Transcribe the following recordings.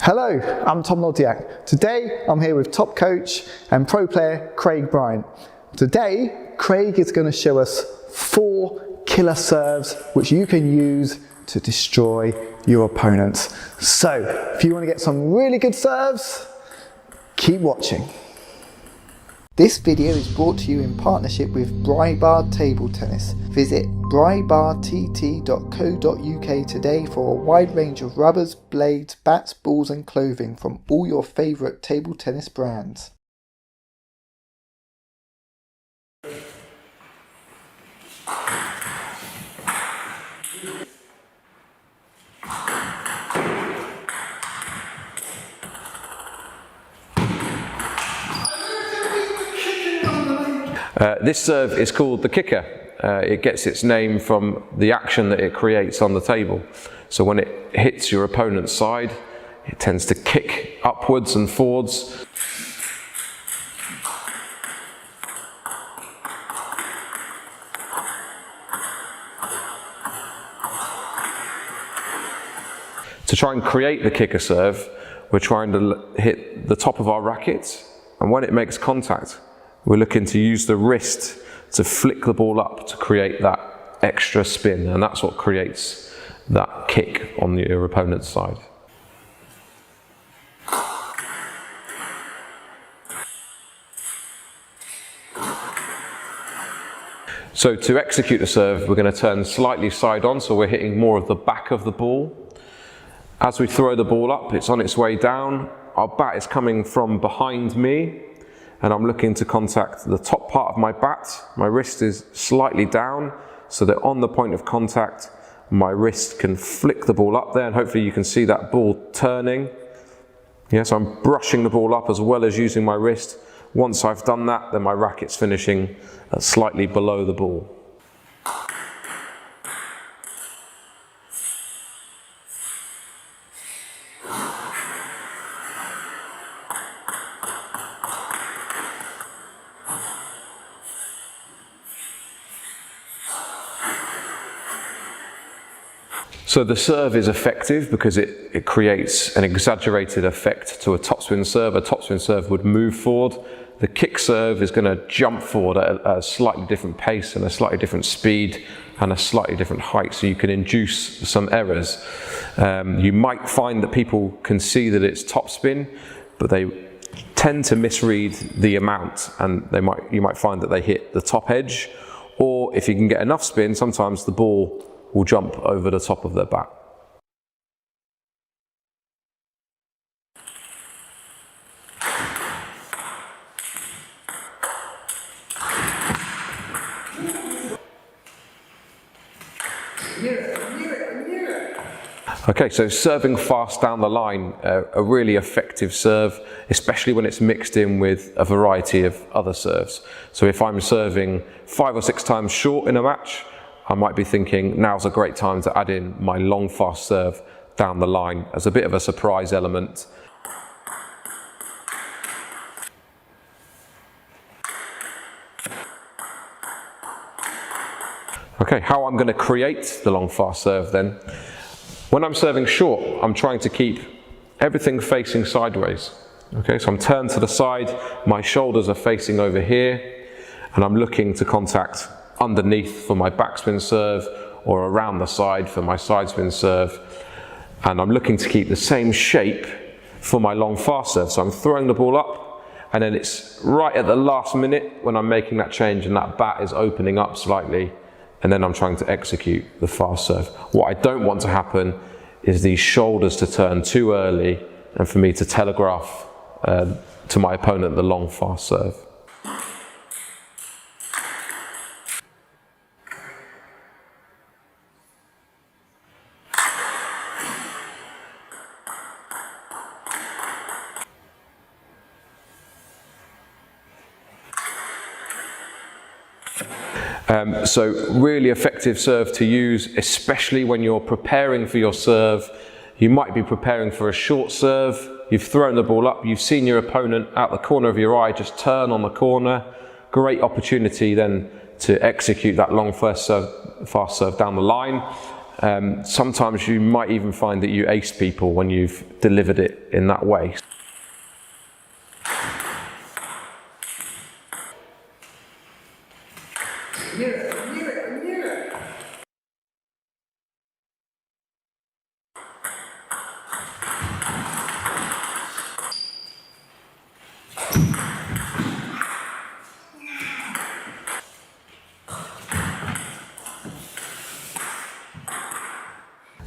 Hello, I'm Tom Lodiak. Today I'm here with top coach and pro player Craig Bryant. Today Craig is going to show us 4 killer serves which you can use to destroy your opponents. So if you want to get some really good serves, keep watching. This video is brought to you in partnership with Brybard Table Tennis. Visit brybardtt.co.uk today for a wide range of rubbers, blades, bats, balls and clothing from all your favourite table tennis brands. This serve is called the kicker. It gets its name from the action that it creates on the table. So when it hits your opponent's side, it tends to kick upwards and forwards. To try and create the kicker serve, we're trying to hit the top of our racket, and when it makes contact, we're looking to use the wrist to flick the ball up to create that extra spin, and that's what creates that kick on your opponent's side. So to execute the serve, we're going to turn slightly side on, so we're hitting more of the back of the ball. As we throw the ball up, it's on its way down. Our bat is coming from behind me, and I'm looking to contact the top part of my bat. My wrist is slightly down, so that on the point of contact, my wrist can flick the ball up there, and hopefully you can see that ball turning. Yes, I'm brushing the ball up as well as using my wrist. Once I've done that, then my racket's finishing slightly below the ball. So the serve is effective because it creates an exaggerated effect to a topspin serve. A topspin serve would move forward. The kick serve is going to jump forward at a slightly different pace and a slightly different speed and a slightly different height, so you can induce some errors. You might find that people can see that it's topspin, but they tend to misread the amount, and you might find that they hit the top edge, or if you can get enough spin, sometimes the ball will jump over the top of their bat. Okay, so serving fast down the line, a really effective serve, especially when it's mixed in with a variety of other serves. So if I'm serving 5 or 6 times short in a match, I might be thinking now's a great time to add in my long fast serve down the line as a bit of a surprise element. Okay, how I'm going to create the long fast serve then. When I'm serving short, I'm trying to keep everything facing sideways. Okay, so I'm turned to the side, my shoulders are facing over here, and I'm looking to contact underneath for my backspin serve or around the side for my side spin serve, and I'm looking to keep the same shape for my long fast serve. So I'm throwing the ball up, and then it's right at the last minute when I'm making that change and that bat is opening up slightly, and then I'm trying to execute the fast serve. What I don't want to happen is these shoulders to turn too early and for me to telegraph to my opponent the long fast serve. So really effective serve to use, especially when you're preparing for your serve. You might be preparing for a short serve, you've thrown the ball up, you've seen your opponent out the corner of your eye just turn on the corner. Great opportunity then to execute that long fast serve down the line. Sometimes you might even find that you ace people when you've delivered it in that way.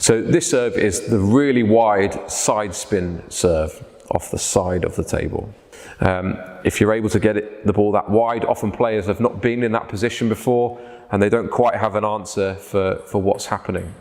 So this serve is the really wide side spin serve off the side of the table. If you're able to get the ball that wide, often players have not been in that position before and they don't quite have an answer for what's happening.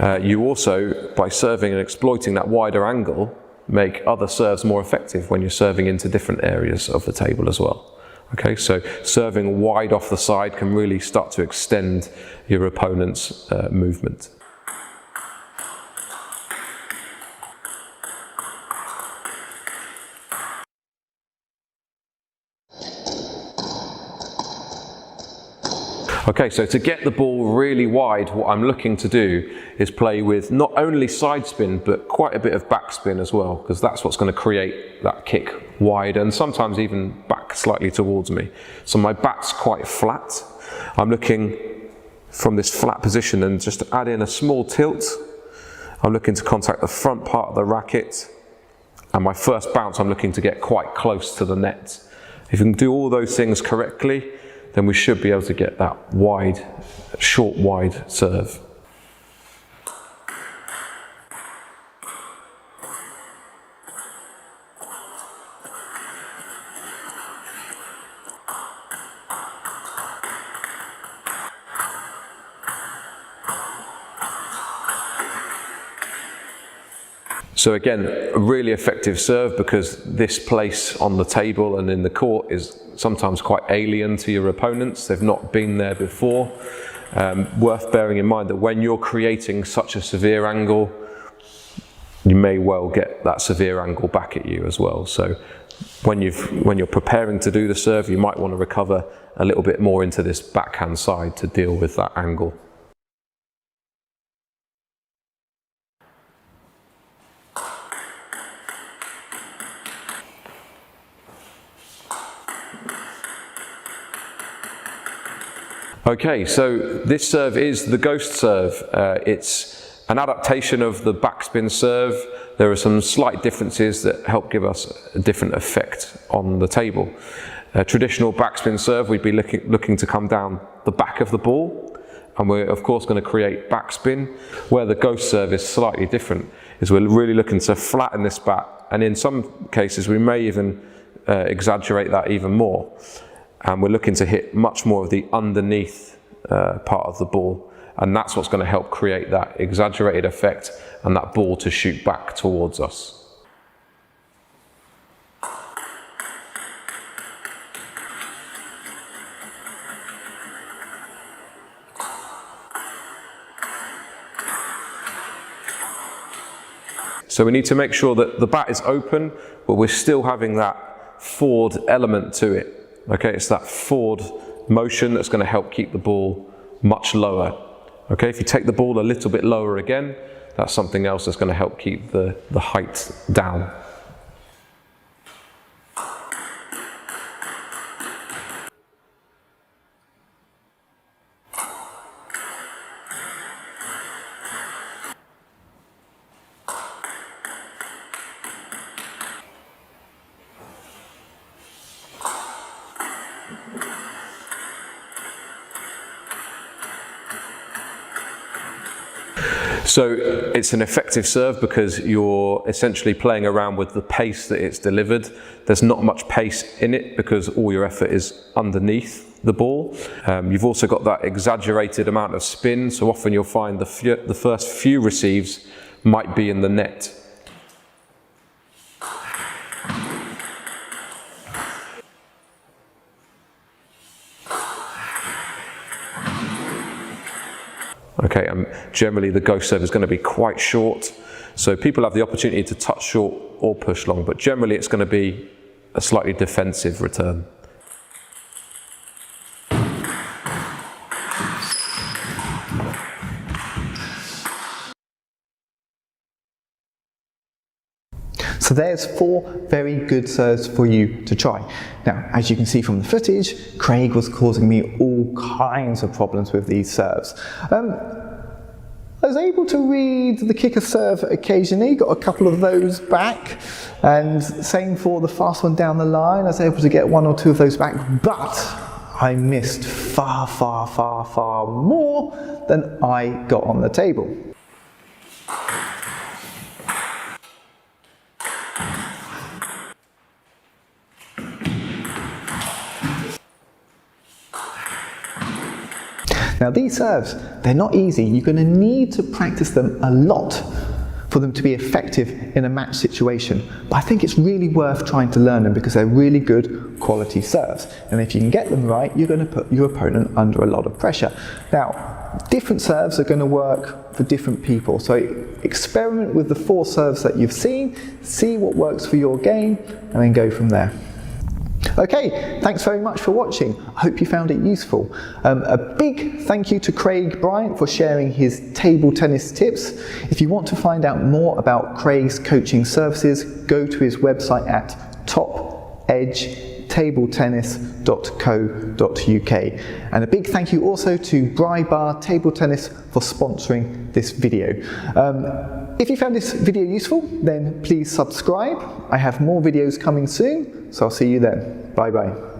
You also, by serving and exploiting that wider angle, make other serves more effective when you're serving into different areas of the table as well. Okay, so serving wide off the side can really start to extend your opponent's movement. Okay, so to get the ball really wide, what I'm looking to do is play with not only side spin, but quite a bit of back spin as well, because that's what's going to create that kick wide and sometimes even back slightly towards me. So my bat's quite flat. I'm looking from this flat position and just to add in a small tilt. I'm looking to contact the front part of the racket, and my first bounce I'm looking to get quite close to the net. If you can do all those things correctly, then we should be able to get that wide, short wide serve. So again, a really effective serve because this place on the table and in the court is sometimes quite alien to your opponents. They've not been there before. Worth bearing in mind that when you're creating such a severe angle, you may well get that severe angle back at you as well. So when you're preparing to do the serve, you might want to recover a little bit more into this backhand side to deal with that angle. Okay, so this serve is the ghost serve. It's an adaptation of the backspin serve. There are some slight differences that help give us a different effect on the table. A traditional backspin serve, we'd be looking to come down the back of the ball, and we're of course going to create backspin. Where the ghost serve is slightly different, is we're really looking to flatten this bat, and in some cases we may even exaggerate that even more. And we're looking to hit much more of the underneath part of the ball, and that's what's going to help create that exaggerated effect and that ball to shoot back towards us. So we need to make sure that the bat is open, but we're still having that forward element to it. Okay, it's that forward motion that's going to help keep the ball much lower. Okay, if you take the ball a little bit lower again, that's something else that's going to help keep the height down. So it's an effective serve because you're essentially playing around with the pace that it's delivered. There's not much pace in it because all your effort is underneath the ball. You've also got that exaggerated amount of spin, so often you'll find the first few receives might be in the net. Okay, and generally the ghost serve is going to be quite short, so people have the opportunity to touch short or push long, but generally it's going to be a slightly defensive return. So there's 4 very good serves for you to try. Now, as you can see from the footage, Craig was causing me all kinds of problems with these serves. I was able to read the kicker serve occasionally, got a couple of those back, and same for the fast one down the line, I was able to get 1 or 2 of those back, but I missed far, far, far, far more than I got on the table. Now these serves, they're not easy. You're going to need to practice them a lot for them to be effective in a match situation. But I think it's really worth trying to learn them because they're really good quality serves. And if you can get them right, you're going to put your opponent under a lot of pressure. Now, different serves are going to work for different people. So experiment with the 4 serves that you've seen, see what works for your game, and then go from there. Okay, thanks very much for watching. I hope you found it useful. A big thank you to Craig Bryant for sharing his table tennis tips. If you want to find out more about Craig's coaching services, go to his website at topedgetabletennis.co.uk. And a big thank you also to Bry Bar Table Tennis for sponsoring this video. If you found this video useful, then please subscribe. I have more videos coming soon, so I'll see you then. Bye bye.